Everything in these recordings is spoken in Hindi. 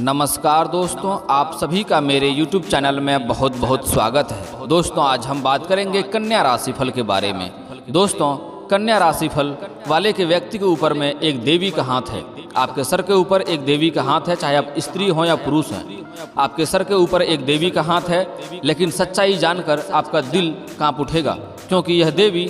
नमस्कार दोस्तों, आप सभी का मेरे YouTube चैनल में बहुत बहुत स्वागत है। दोस्तों, आज हम बात करेंगे कन्या राशिफल के बारे में। दोस्तों, कन्या राशिफल वाले के व्यक्ति के ऊपर में एक देवी का हाथ है। आपके सर के ऊपर एक देवी का हाथ है, चाहे आप स्त्री हो या पुरुष हैं। आपके सर के ऊपर एक देवी का हाथ है, लेकिन सच्चाई जानकर आपका दिल कांप उठेगा, क्योंकि यह देवी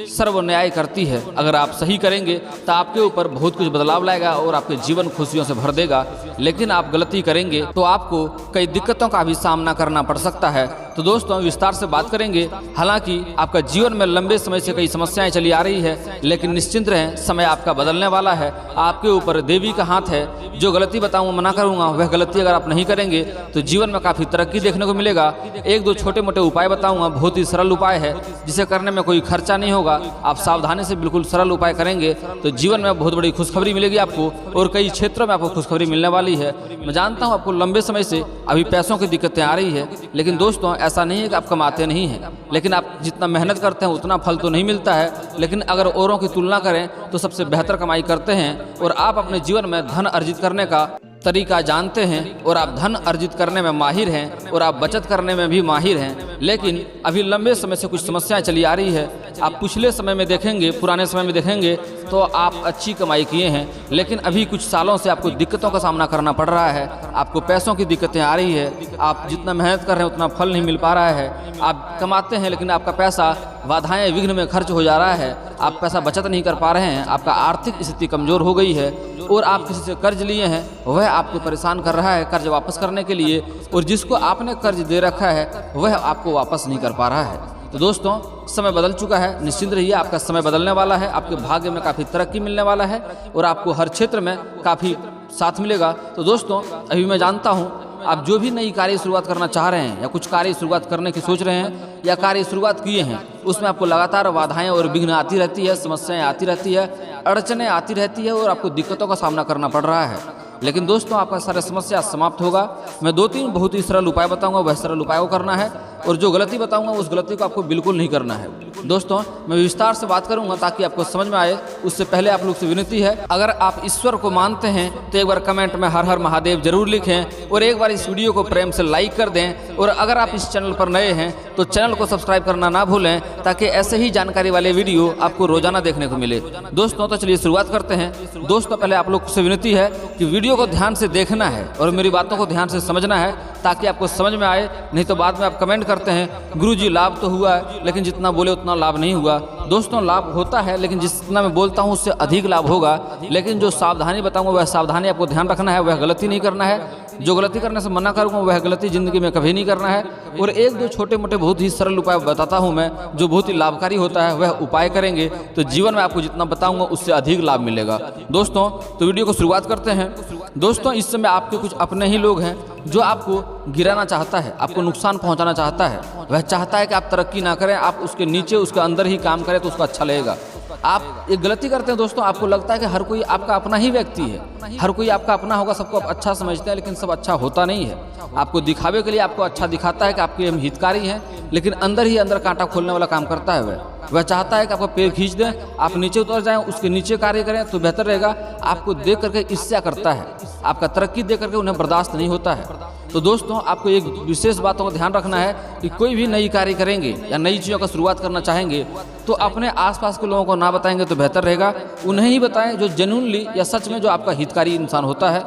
सर्व न्याय करती है। अगर आप सही करेंगे तो आपके ऊपर बहुत कुछ बदलाव लाएगा और आपके जीवन खुशियों से भर देगा। लेकिन आप गलती करेंगे तो आपको कई दिक्कतों का भी सामना करना पड़ सकता है। तो दोस्तों, विस्तार से बात करेंगे। हालांकि आपका जीवन में लंबे समय से कई समस्याएं चली आ रही है, लेकिन निश्चिंत रहें, समय आपका बदलने वाला है। आपके ऊपर देवी का हाथ है। जो गलती बताऊंगा, मना करूंगा, वह गलती अगर आप नहीं करेंगे तो जीवन में काफ़ी तरक्की देखने को मिलेगा। एक दो छोटे मोटे उपाय बताऊंगा, बहुत ही सरल उपाय है, जिसे करने में कोई खर्चा नहीं होगा। आप सावधानी से बिल्कुल सरल उपाय करेंगे तो जीवन में बहुत बड़ी खुशखबरी मिलेगी आपको, और कई क्षेत्रों में आपको खुशखबरी मिलने वाली है। मैं जानता हूँ आपको लंबे समय से अभी पैसों की दिक्कतें आ रही है, लेकिन दोस्तों ऐसा नहीं है कि आप कमाते नहीं हैं, लेकिन आप जितना मेहनत करते हैं उतना फल तो नहीं मिलता है। लेकिन अगर औरों की तुलना करें तो सबसे बेहतर कमाई करते हैं, और आप अपने जीवन में धन अर्जित करने का तरीका जानते हैं, और आप धन अर्जित करने में माहिर हैं, और आप बचत करने में भी माहिर हैं। लेकिन अभी लंबे समय से कुछ समस्याएं चली आ रही है। आप पिछले समय में देखेंगे, पुराने समय में देखेंगे तो आप अच्छी कमाई किए हैं, लेकिन अभी कुछ सालों से आपको दिक्कतों का सामना करना पड़ रहा है। आपको पैसों की दिक्कतें आ रही है। आप जितना मेहनत कर रहे हैं उतना फल नहीं मिल पा रहा है। आप कमाते हैं, लेकिन आपका पैसा बाधाएं विघ्न में खर्च हो जा रहा है। आप पैसा बचत नहीं कर पा रहे हैं। आपका आर्थिक स्थिति कमजोर हो गई है, और आप किसी से कर्ज लिए हैं, वह आपको परेशान कर रहा है कर्ज वापस करने के लिए, और जिसको आपने कर्ज दे रखा है वह आपको वापस नहीं कर पा रहा है। तो दोस्तों, समय बदल चुका है, निश्चिंत रहिए, आपका समय बदलने वाला है। आपके भाग्य में काफ़ी तरक्की मिलने वाला है, और आपको हर क्षेत्र में काफ़ी साथ मिलेगा। तो दोस्तों, अभी मैं जानता हूँ आप जो भी नई कार्य शुरुआत करना चाह रहे हैं, या कुछ कार्य शुरुआत करने की सोच रहे हैं, या कार्य शुरुआत किए हैं, उसमें आपको लगातार बाधाएं और विघ्न आती रहती है, समस्याएं आती रहती है, अड़चनें आती रहती है, और आपको दिक्कतों का सामना करना पड़ रहा है। लेकिन दोस्तों, आपका सारा समस्या समाप्त होगा। मैं दो तीन बहुत ही सरल उपाय बताऊंगा, वह सरल उपाय को करना है, और जो गलती बताऊंगा उस गलती को आपको बिल्कुल नहीं करना है। दोस्तों, मैं विस्तार से बात करूंगा ताकि आपको समझ में आए। उससे पहले आप लोग से विनती है, अगर आप ईश्वर को मानते हैं तो एक बार कमेंट में हर हर महादेव जरूर लिखें, और एक बार इस वीडियो को प्रेम से लाइक कर दें। और अगर आप इस चैनल पर नए हैं तो चैनल को सब्सक्राइब करना ना भूलें, ताकि ऐसे ही जानकारी वाले वीडियो आपको रोजाना देखने को मिले। दोस्तों, तो चलिए शुरुआत करते हैं। दोस्तों, पहले आप लोग से विनती है कि वीडियो को ध्यान से देखना है और मेरी बातों को ध्यान से समझना है, ताकि आपको समझ में आए। नहीं तो बाद में आप कमेंट करते हैं, गुरुजी लाभ तो हुआ है, लेकिन जितना बोले उतना लाभ नहीं हुआ। दोस्तों, लाभ होता है, लेकिन जितना मैं बोलता हूँ उससे अधिक लाभ होगा। लेकिन जो सावधानी बताऊंगा वह सावधानी आपको ध्यान रखना है, वह गलती नहीं करना है। जो गलती करने से मना करूँगा वह गलती जिंदगी में कभी नहीं करना है। और एक दो छोटे मोटे बहुत ही सरल उपाय बताता हूँ मैं, जो बहुत ही लाभकारी होता है, वह उपाय करेंगे तो जीवन में आपको जितना बताऊंगा उससे अधिक लाभ मिलेगा। दोस्तों, तो वीडियो को शुरुआत करते हैं। दोस्तों, इस समय आपके कुछ अपने ही लोग हैं जो आपको गिराना चाहता है, आपको नुकसान पहुंचाना चाहता है। वह चाहता है कि आप तरक्की ना करें, आप उसके नीचे उसके अंदर ही काम करें तो उसको अच्छा लगेगा। आप एक गलती करते हैं दोस्तों, आपको लगता है कि हर कोई आपका अपना ही व्यक्ति है, हर कोई आपका अपना होगा, सबको आप अच्छा समझते हैं, लेकिन सब अच्छा होता नहीं है। आपको दिखावे के लिए आपको अच्छा दिखाता है कि आपके हम हितकारी हैं, लेकिन अंदर ही अंदर कांटा खोलने वाला काम करता है। वह चाहता है कि आपका पैर खींच दें, आप नीचे उतर जाएं, उसके नीचे कार्य करें तो बेहतर रहेगा। आपको देख करके ईर्ष्या करता है, आपका तरक्की देख करके उन्हें बर्दाश्त नहीं होता है। तो दोस्तों, आपको एक विशेष बातों का ध्यान रखना है कि कोई भी नई कार्य करेंगे या नई चीज़ों का शुरुआत करना चाहेंगे तो अपने आसपास के लोगों को ना बताएंगे तो बेहतर रहेगा। उन्हें ही बताएं जो जेन्युइनली या सच में जो आपका हितकारी इंसान होता है।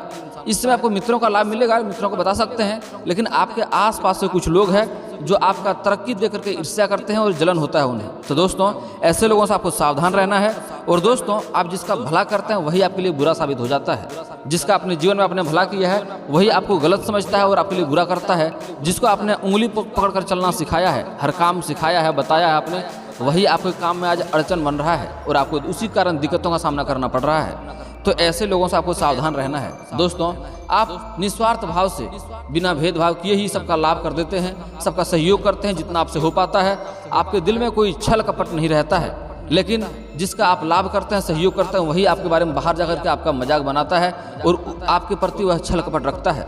इससे आपको मित्रों का लाभ मिलेगा, मित्रों को बता सकते हैं, लेकिन आपके आसपास से कुछ लोग हैं जो आपका तरक्की देख करके ईर्ष्या करते हैं और जलन होता है उन्हें। तो दोस्तों, ऐसे लोगों से आपको सावधान रहना है। और दोस्तों, आप जिसका भला करते हैं वही आपके लिए बुरा साबित हो जाता है। जिसका अपने जीवन में आपने भला किया है वही आपको गलत समझता है और आपके लिए बुरा करता है। जिसको आपने उंगली पकड़ कर चलना सिखाया है, हर काम सिखाया है, बताया है आपने, वही आपके काम में आज अड़चन बन रहा है, और आपको उसी कारण दिक्कतों का सामना करना पड़ रहा है। तो ऐसे लोगों से आपको सावधान रहना है। दोस्तों, आप निस्वार्थ भाव से बिना भेदभाव किए ही सबका लाभ कर देते हैं, सबका सहयोग करते हैं जितना आपसे हो पाता है। आपके दिल में कोई छल कपट नहीं रहता है, लेकिन जिसका आप लाभ करते हैं, सहयोग करते हैं, वही आपके बारे में बाहर जाकर के आपका मजाक बनाता है और आपके प्रति वह छल कपट रखता है।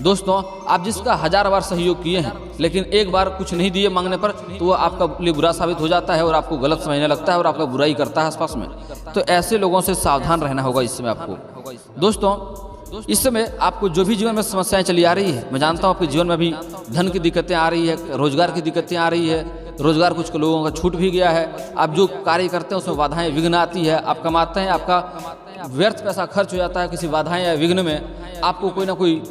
दोस्तों, आप जिसका 1000 बार सहयोग किए हैं, लेकिन एक बार कुछ नहीं दिए मांगने पर, तो वो आपका लिए बुरा साबित हो जाता है और आपको गलत समझने लगता है और आपका बुराई करता है आसपास में। तो ऐसे लोगों से सावधान रहना होगा इस समय आपको। दोस्तों, इस समय आपको जो भी जीवन में समस्याएं चली आ रही है, मैं जानता हूँ आपके जीवन में अभी धन की दिक्कतें आ रही है, रोजगार की दिक्कतें आ रही है, रोजगार कुछ लोगों का छूट भी गया है, आप जो कार्य करते हैं उसमें बाधाएं विघ्न आती है, आप कमाते हैं, आपका व्यर्थ पैसा खर्च हो जाता है किसी बाधाएं या विघ्न में, आपको कोई ना कोई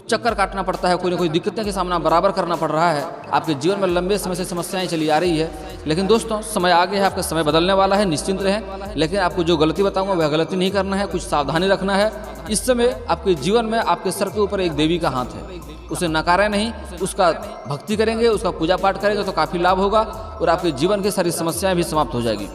चक्कर काटना पड़ता है, कोई ना कोई दिक्कतें का सामना बराबर करना पड़ रहा है, आपके जीवन में लंबे समय से समस्याएं चली आ रही है। लेकिन दोस्तों समय आगे है, आपका समय बदलने वाला है, निश्चिंत रहें। लेकिन आपको जो गलती बताऊंगा वह गलती नहीं करना है, कुछ सावधानी रखना है। इस समय आपके जीवन में आपके सर के ऊपर एक देवी का हाथ है, उसे नकारें नहीं, उसका भक्ति करेंगे, उसका पूजा पाठ करेंगे तो काफ़ी लाभ होगा और आपके जीवन की सारी समस्याएं भी समाप्त हो जाएगी।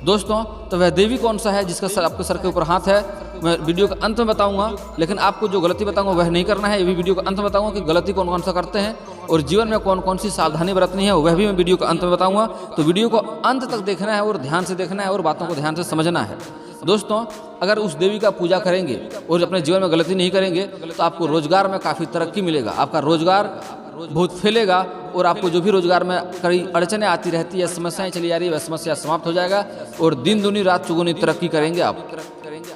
दोस्तों तो वह देवी कौन सा है जिसका आपके सर के ऊपर हाथ है, मैं वीडियो के अंत में बताऊंगा। लेकिन आपको जो गलती बताऊंगा वह नहीं करना है, ये भी वीडियो के अंत में बताऊंगा कि गलती कौन कौन सा करते हैं और जीवन में कौन कौन सी सावधानी बरतनी है, वह भी मैं वीडियो के अंत में बताऊंगा। तो वीडियो को अंत तक देखना है और ध्यान से देखना है और बातों को ध्यान से समझना है। दोस्तों अगर उस देवी का पूजा करेंगे और अपने जीवन में गलती नहीं करेंगे तो आपको रोजगार में काफ़ी तरक्की मिलेगा, आपका रोजगार बहुत फैलेगा और आपको जो भी रोजगार में कई अड़चनें आती रहती है, समस्याएं चली आ रही है, वह समस्या समाप्त हो जाएगा और दिन दुनी रात चौगुनी तरक्की करेंगे आप।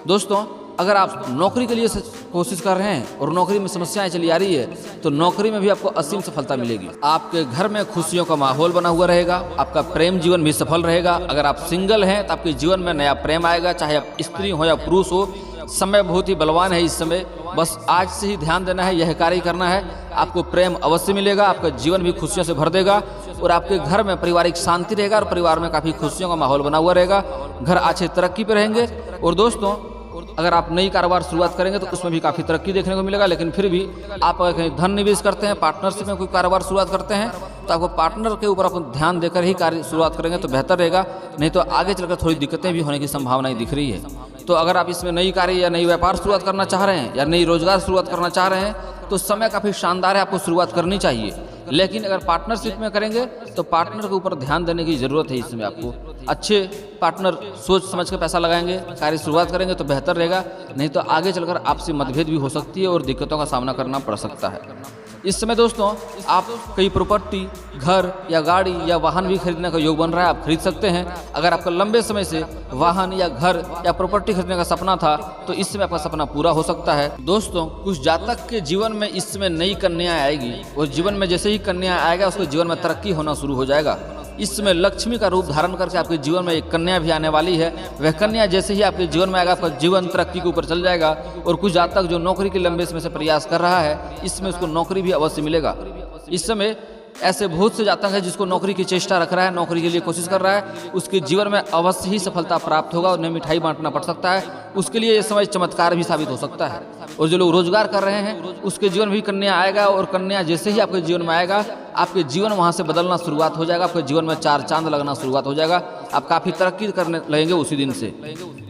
दोस्तों अगर आप नौकरी के लिए कोशिश कर रहे हैं और नौकरी में समस्याएं चली आ रही है तो नौकरी में भी आपको असीम सफलता मिलेगी, आपके घर में खुशियों का माहौल बना हुआ रहेगा, आपका प्रेम जीवन भी सफल रहेगा। अगर आप सिंगल हैं तो आपके जीवन में नया प्रेम आएगा, चाहे आप स्त्री हो या पुरुष हो। समय बहुत ही बलवान है इस समय, बस आज से ही ध्यान देना है, यह कार्य करना है, आपको प्रेम अवश्य मिलेगा, आपका जीवन भी खुशियों से भर देगा और आपके घर में पारिवारिक शांति रहेगा और परिवार में काफ़ी खुशियों का माहौल बना हुआ रहेगा, घर अच्छे तरक्की पे रहेंगे। और दोस्तों अगर आप नई कारोबार शुरुआत करेंगे तो उसमें भी काफ़ी तरक्की देखने को मिलेगा। लेकिन फिर भी आप अगर कहीं धन निवेश करते हैं, पार्टनरशिप में कोई कारोबार शुरुआत करते हैं तो आपको पार्टनर के ऊपर अपन ध्यान देकर ही कार्य शुरुआत करेंगे तो बेहतर रहेगा, नहीं तो आगे चलकर थोड़ी दिक्कतें भी होने की संभावनाएं दिख रही है। तो अगर आप इसमें नई कार्य या नई व्यापार शुरुआत करना चाह रहे हैं या नई रोजगार शुरुआत करना चाह रहे हैं तो समय काफ़ी शानदार है, आपको शुरुआत करनी चाहिए। लेकिन अगर पार्टनरशिप में करेंगे तो पार्टनर के ऊपर ध्यान देने की ज़रूरत है। इसमें आपको अच्छे पार्टनर सोच समझ के पैसा लगाएंगे, कार्य शुरुआत करेंगे तो बेहतर रहेगा, नहीं तो आगे चलकर आपसे मतभेद भी हो सकती है और दिक्कतों का सामना करना पड़ सकता है। इस समय दोस्तों आप कई प्रॉपर्टी, घर या गाड़ी या वाहन भी खरीदने का योग बन रहा है, आप खरीद सकते हैं। अगर आपका लंबे समय से वाहन या घर या प्रॉपर्टी खरीदने का सपना था तो इस समय आपका सपना पूरा हो सकता है। दोस्तों कुछ जातक के जीवन में इस समय नई कन्या आएगी और जीवन में जैसे ही कन्या आएगा उसके जीवन में तरक्की होना शुरू हो जाएगा। इस समय लक्ष्मी का रूप धारण करके आपके जीवन में एक कन्या भी आने वाली है, वह कन्या जैसे ही आपके जीवन में आएगा आपका जीवन तरक्की के ऊपर चल जाएगा। और कुछ जातक जो नौकरी के लंबे समय से प्रयास कर रहा है इसमें उसको नौकरी भी अवश्य मिलेगा। इस समय ऐसे बहुत से जातक है जिसको नौकरी की चेष्टा रख रहा है, नौकरी के लिए कोशिश कर रहा है, उसके जीवन में अवश्य ही सफलता प्राप्त होगा, उन्हें मिठाई बांटना पड़ सकता है, उसके लिए यह समय चमत्कार भी साबित हो सकता है। और जो लोग रोजगार कर रहे हैं उसके जीवन भी कन्या आएगा और कन्या जैसे ही आपके जीवन में आएगा आपके जीवन वहाँ से बदलना शुरुआत हो जाएगा, आपके जीवन में चार चांद लगना शुरुआत हो जाएगा, आप काफ़ी तरक्की करने लगेंगे उसी दिन से।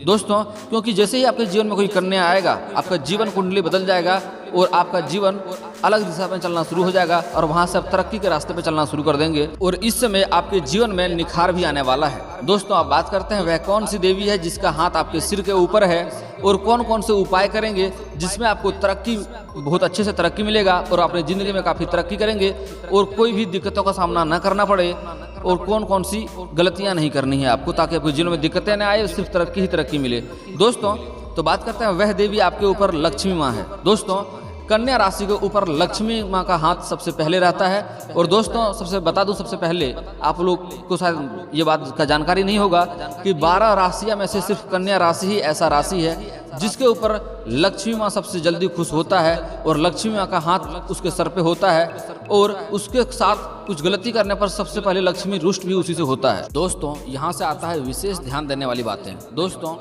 दोस्तों क्योंकि जैसे ही आपके जीवन में कोई कन्या आएगा आपका जीवन कुंडली बदल जाएगा और आपका जीवन अलग दिशा में चलना शुरू हो जाएगा और वहाँ से आप तरक्की के रास्ते पे चलना शुरू कर देंगे और इस समय आपके जीवन में निखार भी आने वाला है। दोस्तों आप बात करते हैं वह कौन सी देवी है जिसका हाथ आपके सिर के ऊपर है और कौन कौन से उपाय करेंगे जिसमें आपको तरक्की, बहुत अच्छे से तरक्की मिलेगा और अपनी ज़िंदगी में काफ़ी तरक्की करेंगे और कोई भी दिक्कतों का सामना न करना पड़े और कौन कौन सी गलतियां नहीं करनी है आपको ताकि आपके जीवन में दिक्कतें न आए, सिर्फ तरक्की ही तरक्की मिले। दोस्तों तो बात करते हैं वह देवी आपके ऊपर लक्ष्मी माँ है। दोस्तों कन्या राशि के ऊपर लक्ष्मी माँ का हाथ सबसे पहले रहता है और दोस्तों सबसे बता दूं, सबसे पहले आप लोग को शायद ये बात का जानकारी नहीं होगा कि 12 राशियां में से सिर्फ कन्या राशि ही ऐसा राशि है जिसके ऊपर लक्ष्मी माँ सबसे जल्दी खुश होता है और लक्ष्मी माँ का हाथ उसके सर पे होता है और उसके साथ कुछ गलती करने पर सबसे पहले लक्ष्मी रुष्ट भी उसी से होता है। दोस्तों यहाँ से आता है विशेष ध्यान देने वाली बातें। दोस्तों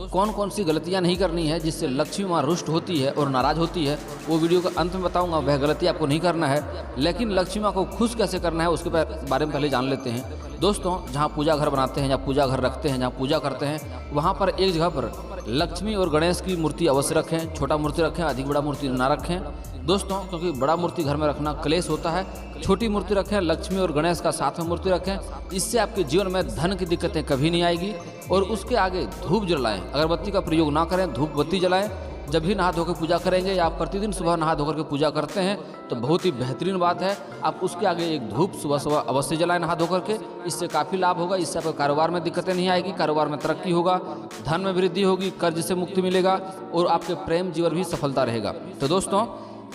कौन कौन सी गलतियां नहीं करनी है जिससे लक्ष्मी माँ रुष्ट होती है और नाराज होती है, वो वीडियो के अंत में बताऊंगा। वह गलती आपको नहीं करना है, लेकिन लक्ष्मी माँ को खुश कैसे करना है उसके बारे में पहले जान लेते हैं। दोस्तों जहाँ पूजा घर बनाते हैं या पूजा घर रखते हैं, जहाँ पूजा करते हैं, वहाँ पर एक जगह पर लक्ष्मी और गणेश की मूर्ति अवश्य रखें। छोटा मूर्ति रखें, अधिक बड़ा मूर्ति ना रखें दोस्तों, क्योंकि बड़ा मूर्ति घर में रखना क्लेश होता है। छोटी मूर्ति रखें, लक्ष्मी और गणेश का साथ में मूर्ति रखें, इससे आपके जीवन में धन की दिक्कतें कभी नहीं आएगी। और उसके आगे धूप जलाएं, अगरबत्ती का प्रयोग ना करें, धूप बत्ती जलाएं। जब भी नहा धोकर पूजा करेंगे या आप प्रतिदिन सुबह नहा धोकर के पूजा करते हैं तो बहुत ही बेहतरीन बात है। आप उसके आगे एक धूप सुबह सुबह अवश्य जलाएं नहा धोकर के। इससे काफ़ी लाभ होगा। इससे आपके कारोबार में दिक्कतें नहीं आएगी, कारोबार में तरक्की होगा, धन में वृद्धि होगी, कर्ज से मुक्ति मिलेगा और आपके प्रेम जीवन भी सफलता रहेगा। तो दोस्तों,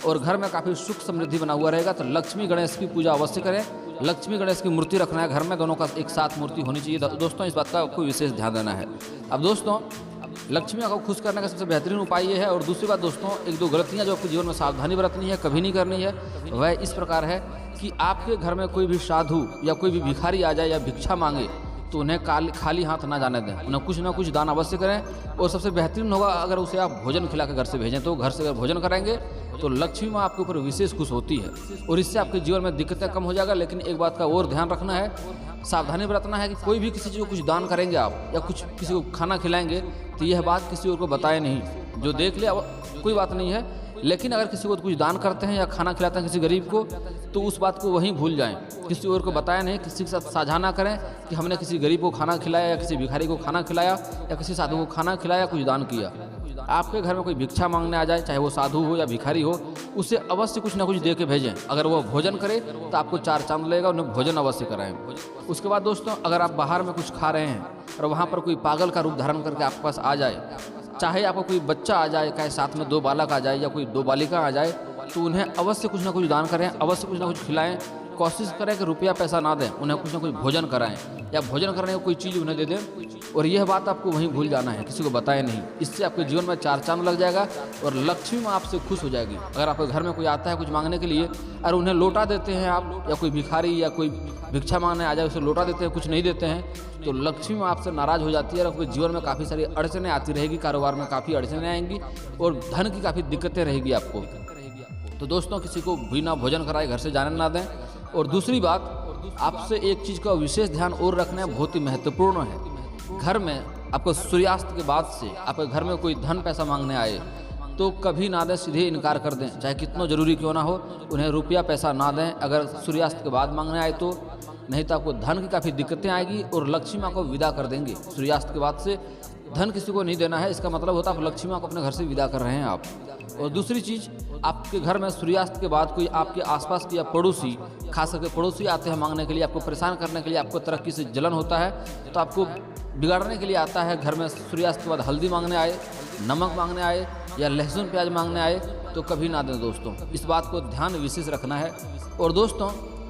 और घर में काफ़ी सुख समृद्धि बना हुआ रहेगा। तो लक्ष्मी गणेश की पूजा अवश्य करें। लक्ष्मी गणेश की मूर्ति रखना है घर में, दोनों का एक साथ मूर्ति होनी चाहिए। दोस्तों, इस बात का आपको विशेष ध्यान देना है। अब दोस्तों, लक्ष्मी को खुश करने का सबसे बेहतरीन उपाय ये है। और दूसरी बात दोस्तों, एक दो गलतियाँ जो आपके जीवन में सावधानी बरतनी है, कभी नहीं करनी है, वह इस प्रकार है कि आपके घर में कोई भी साधु या कोई भी भिखारी आ जाए या भिक्षा मांगे तो उन्हें खाली हाथ ना जाने दें। उन्हें कुछ ना कुछ दान अवश्य करें। और सबसे बेहतरीन होगा अगर उसे आप भोजन खिला के घर से भेजें। तो घर से अगर भोजन कराएंगे तो लक्ष्मी माँ आपके ऊपर विशेष खुश होती है और इससे आपके जीवन में दिक्कतें कम हो जाएगा। लेकिन एक बात का और ध्यान रखना है, सावधानी बरतना है कि कोई भी किसी चीज़ को कुछ दान करेंगे आप या कुछ किसी को खाना खिलाएंगे तो यह बात किसी और को बताए नहीं। जो देख ले कोई बात नहीं है, लेकिन अगर किसी को कुछ दान करते हैं या खाना खिलाते हैं किसी गरीब को तो उस बात को वहीं भूल जाएं। किसी और को बताया नहीं, किसी के साथ साझा ना करें कि हमने किसी गरीब को खाना खिलाया या किसी भिखारी को खाना खिलाया या किसी साधु को खाना खिलाया, कुछ दान किया। आपके घर में कोई भिक्षा मांगने आ जाए, चाहे वो साधु हो या भिखारी हो, उसे अवश्य कुछ ना कुछ दे के भेजें। अगर वो भोजन करे तो आपको 4 चांद लगेगा, उन्हें भोजन अवश्य कराएं। उसके बाद दोस्तों, अगर आप बाहर में कुछ खा रहे हैं और वहाँ पर कोई पागल का रूप धारण करके आपके पास आ जाए, चाहे आपको कोई बच्चा आ जाए, चाहे साथ में 2 बालक आ जाए या कोई 2 बालिका आ जाए, तो उन्हें अवश्य कुछ ना कुछ दान करें, अवश्य कुछ ना कुछ खिलाएं। कोशिश करें कि रुपया पैसा ना दें, उन्हें कुछ ना कुछ भोजन कराएं या भोजन करने को कोई चीज़ उन्हें दे दें। और यह बात आपको वहीं भूल जाना है, किसी को बताएं नहीं। इससे आपके जीवन में 4 चांद लग जाएगा और लक्ष्मी माँ आपसे खुश हो जाएगी। अगर आपके घर में कोई आता है कुछ मांगने के लिए और उन्हें लौटा देते हैं आप, या कोई भिखारी या कोई भिक्षा मांगने आ जाए उसे लौटा देते हैं, कुछ नहीं देते हैं, तो लक्ष्मी माँ आपसे नाराज़ हो जाती है और आपके जीवन में काफ़ी सारी अड़चनें आती रहेगी, कारोबार में काफ़ी अड़चनें आएंगी और धन की काफ़ी दिक्कतें रहेगी आपको। तो दोस्तों, किसी को बिना भोजन कराए घर से जाने ना दें। और दूसरी बात, आपसे एक चीज़ का विशेष ध्यान और रखना है, बहुत ही महत्वपूर्ण है। घर में आपको सूर्यास्त के बाद से आपके घर में कोई धन पैसा मांगने आए तो कभी ना दें, सीधे इनकार कर दें, चाहे कितना ज़रूरी क्यों ना हो। उन्हें रुपया पैसा ना दें अगर सूर्यास्त के बाद मांगने आए तो, नहीं तो आपको धन की काफ़ी दिक्कतें आएगी और लक्ष्मी माँ को विदा कर देंगे। सूर्यास्त के बाद से धन किसी को नहीं देना है, इसका मतलब होता है आप लक्ष्मी माँ को अपने घर से विदा कर रहे हैं आप। और दूसरी चीज़, आपके घर में सूर्यास्त के बाद कोई आपके आसपास की या पड़ोसी, खास करके पड़ोसी आते हैं मांगने के लिए, आपको परेशान करने के लिए, आपको तरक्की से जलन होता है तो आपको बिगाड़ने के लिए आता है। घर में सूर्यास्त के बाद हल्दी मांगने आए, नमक मांगने आए या लहसुन प्याज मांगने आए तो कभी ना दें दोस्तों। इस बात को ध्यान विशेष रखना है। और दोस्तों,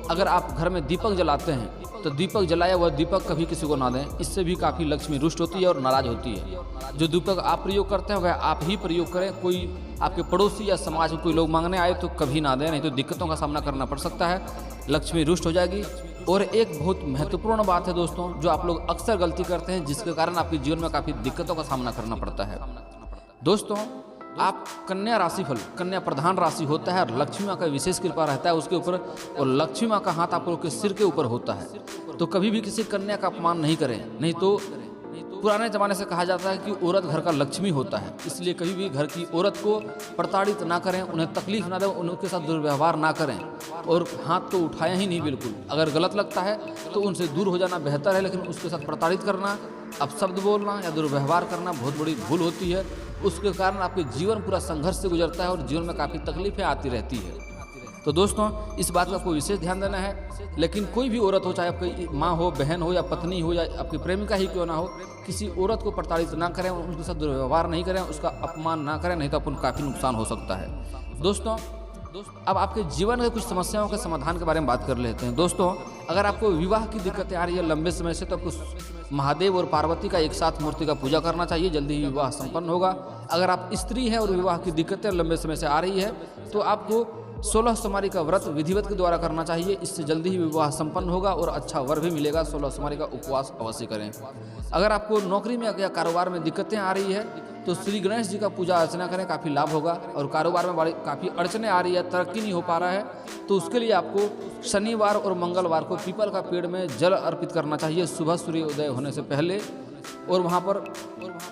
अगर आप घर में दीपक जलाते हैं तो दीपक जलाया हुआ दीपक कभी किसी को ना दें, इससे भी काफ़ी लक्ष्मी रुष्ट होती है और नाराज़ होती है। जो दीपक आप प्रयोग करते हैं वह आप ही प्रयोग करें। कोई आपके पड़ोसी या समाज में कोई लोग मांगने आए तो कभी ना दें, नहीं तो दिक्कतों का सामना करना पड़ सकता है, लक्ष्मी रुष्ट हो जाएगी। और एक बहुत महत्वपूर्ण बात है दोस्तों, जो आप लोग अक्सर गलती करते हैं जिसके कारण आपके जीवन में काफ़ी दिक्कतों का सामना करना पड़ता है। दोस्तों, आप कन्या राशिफल, कन्या प्रधान राशि होता है और लक्ष्मी माँ का विशेष कृपा रहता है उसके ऊपर, और लक्ष्मी माँ का हाथ आप लोग के सिर के ऊपर होता है। तो कभी भी किसी कन्या का अपमान नहीं करें, नहीं तो पुराने ज़माने से कहा जाता है कि औरत घर का लक्ष्मी होता है। इसलिए कभी भी घर की औरत को प्रताड़ित ना करें, उन्हें तकलीफ ना दें, उनके साथ दुर्व्यवहार ना करें और हाथ तो उठाया ही नहीं बिल्कुल। अगर गलत लगता है तो उनसे दूर हो जाना बेहतर है, लेकिन उसके साथ प्रताड़ित करना, अपशब्द बोलना या दुर्व्यवहार करना बहुत बड़ी भूल होती है। उसके कारण आपके जीवन पूरा संघर्ष से गुजरता है और जीवन में काफ़ी तकलीफें आती रहती है। तो दोस्तों, इस बात का आपको विशेष ध्यान देना है। लेकिन कोई भी औरत हो, चाहे आपकी माँ हो, बहन हो या पत्नी हो या आपकी प्रेमिका ही क्यों ना हो, किसी औरत को प्रताड़ित ना करें, उनके साथ दुर्व्यवहार नहीं करें, उसका अपमान ना करें, नहीं तो अपन काफ़ी नुकसान हो सकता है। दोस्तों, अब आपके जीवन के कुछ समस्याओं के समाधान के बारे में बात कर लेते हैं। दोस्तों, अगर आपको विवाह की दिक्कतें आ रही है लंबे समय से, तो आपको महादेव और पार्वती का एक साथ मूर्ति का पूजा करना चाहिए, जल्दी ही विवाह संपन्न होगा। अगर आप स्त्री हैं और विवाह की दिक्कतें लंबे समय से आ रही है तो आपको 16 सोमवारी का व्रत विधिवत के द्वारा करना चाहिए, इससे जल्दी ही विवाह संपन्न होगा और अच्छा वर भी मिलेगा। 16 सोमवारी का उपवास अवश्य करें। अगर आपको नौकरी में या कारोबार में दिक्कतें आ रही है तो श्री गणेश जी का पूजा अर्चना करें, काफ़ी लाभ होगा। और कारोबार में बड़ी काफ़ी अड़चनें आ रही है, तरक्की नहीं हो पा रहा है, तो उसके लिए आपको शनिवार और मंगलवार को पीपल का पेड़ में जल अर्पित करना चाहिए सुबह सूर्योदय होने से पहले। और वहाँ पर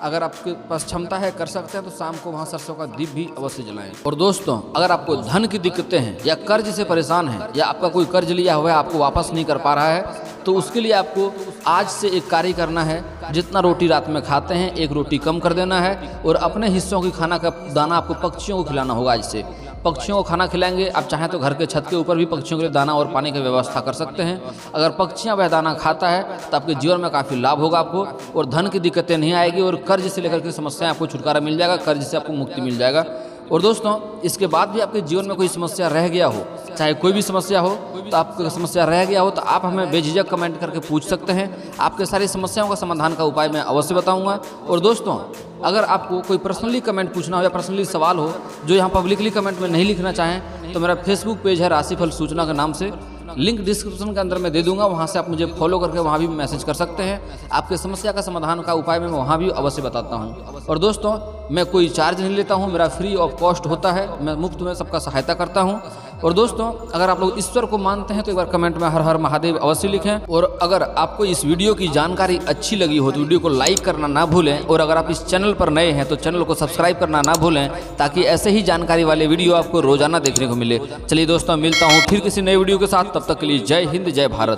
अगर आपके पास क्षमता है कर सकते हैं तो शाम को वहाँ सरसों का दीप भी अवश्य जलाएं। और दोस्तों, अगर आपको धन की दिक्कतें हैं या कर्ज से परेशान हैं या आपका कोई कर्ज लिया हुआ है आपको वापस नहीं कर पा रहा है, तो उसके लिए आपको आज से एक कार्य करना है। जितना रोटी रात में खाते हैं 1 रोटी कम कर देना है और अपने हिस्सों की खाना का दाना आपको पक्षियों को खिलाना होगा। इससे पक्षियों को खाना खिलाएंगे। आप चाहें तो घर के छत के ऊपर भी पक्षियों के लिए दाना और पानी की व्यवस्था कर सकते हैं। अगर पक्षियां वह दाना खाता है तो आपके जीवन में काफ़ी लाभ होगा आपको, और धन की दिक्कतें नहीं आएगी, और कर्ज से लेकर के समस्याएं आपको छुटकारा मिल जाएगा, कर्ज से आपको मुक्ति मिल जाएगा। और दोस्तों, इसके बाद भी आपके जीवन में कोई समस्या रह गया हो, चाहे कोई भी समस्या हो, तो आपको समस्या रह गया हो तो आप हमें बेझिझक कमेंट करके पूछ सकते हैं। आपके सारी समस्याओं का समाधान का उपाय मैं अवश्य बताऊंगा। और दोस्तों, अगर आपको कोई पर्सनली कमेंट पूछना हो या पर्सनली सवाल हो जो यहाँ पब्लिकली कमेंट में नहीं लिखना चाहें, तो मेरा फेसबुक पेज है राशिफल सूचना के नाम से, लिंक डिस्क्रिप्शन के अंदर मैं दे दूंगा, वहाँ से आप मुझे फॉलो करके वहाँ भी मैसेज कर सकते हैं। आपके समस्या का समाधान का उपाय मैं वहाँ भी अवश्य बताता हूँ। और दोस्तों, मैं कोई चार्ज नहीं लेता हूँ, मेरा फ्री ऑफ कॉस्ट होता है, मैं मुफ्त में सबका सहायता करता हूँ। और दोस्तों, अगर आप लोग ईश्वर को मानते हैं तो एक बार कमेंट में हर हर महादेव अवश्य लिखें। और अगर आपको इस वीडियो की जानकारी अच्छी लगी हो तो वीडियो को लाइक करना ना भूलें, और अगर आप इस चैनल पर नए हैं तो चैनल को सब्सक्राइब करना ना भूलें, ताकि ऐसे ही जानकारी वाले वीडियो आपको रोजाना देखने को मिले। चलिए दोस्तों, मिलता हूँ फिर किसी नए वीडियो के साथ, तब तक के लिए जय हिंद, जय भारत।